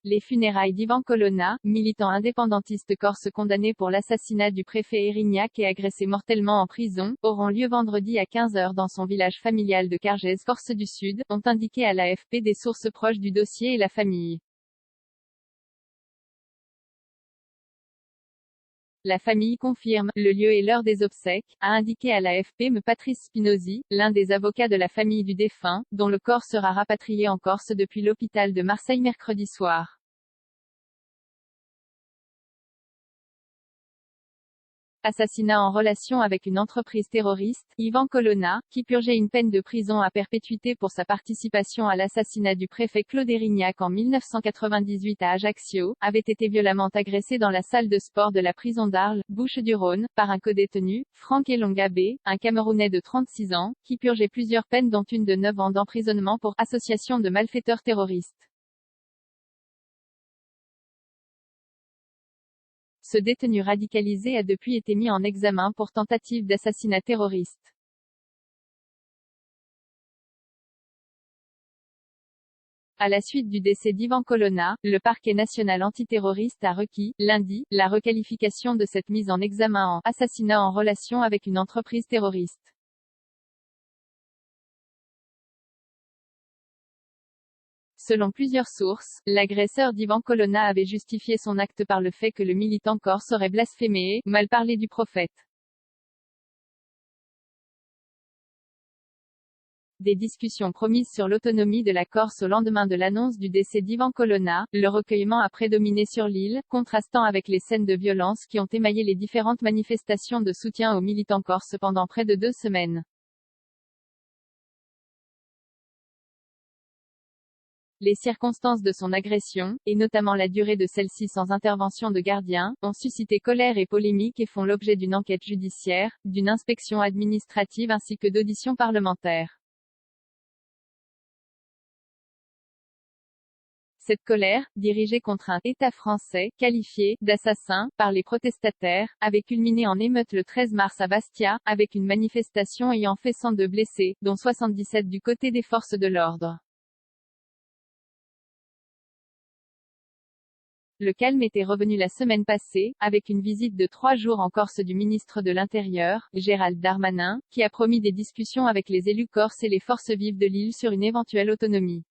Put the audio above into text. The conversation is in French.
Les funérailles d'Ivan Colonna, militant indépendantiste corse condamné pour l'assassinat du préfet Erignac et agressé mortellement en prison, auront lieu vendredi à 15 h dans son village familial de Cargès, Corse du Sud, ont indiqué à l'AFP des sources proches du dossier et la famille. La famille confirme le lieu et l'heure des obsèques, a indiqué à l'AFP Patrice Spinozzi, l'un des avocats de la famille du défunt, dont le corps sera rapatrié en Corse depuis l'hôpital de Marseille mercredi soir. Assassinat en relation avec une entreprise terroriste, Ivan Colonna, qui purgeait une peine de prison à perpétuité pour sa participation à l'assassinat du préfet Claude Erignac en 1998 à Ajaccio, avait été violemment agressé dans la salle de sport de la prison d'Arles, Bouches-du-Rhône, par un codétenu, Franck Elongabé, un Camerounais de 36 ans, qui purgeait plusieurs peines dont une de 9 ans d'emprisonnement pour association de malfaiteurs terroristes. Ce détenu radicalisé a depuis été mis en examen pour tentative d'assassinat terroriste. À la suite du décès d'Ivan Colonna, le parquet national antiterroriste a requis, lundi, la requalification de cette mise en examen en assassinat en relation avec une entreprise terroriste. Selon plusieurs sources, l'agresseur d'Ivan Colonna avait justifié son acte par le fait que le militant corse aurait blasphémé et mal parlé du prophète. Des discussions promises sur l'autonomie de la Corse au lendemain de l'annonce du décès d'Ivan Colonna, le recueillement a prédominé sur l'île, contrastant avec les scènes de violence qui ont émaillé les différentes manifestations de soutien aux militants corses pendant près de 2 semaines. Les circonstances de son agression, et notamment la durée de celle-ci sans intervention de gardien, ont suscité colère et polémique et font l'objet d'une enquête judiciaire, d'une inspection administrative ainsi que d'auditions parlementaires. Cette colère, dirigée contre un État français, qualifié d'assassin par les protestataires, avait culminé en émeute le 13 mars à Bastia, avec une manifestation ayant fait 102 blessés, dont 77 du côté des forces de l'ordre. Le calme était revenu la semaine passée, avec une visite de 3 jours en Corse du ministre de l'Intérieur, Gérald Darmanin, qui a promis des discussions avec les élus corses et les forces vives de l'île sur une éventuelle autonomie.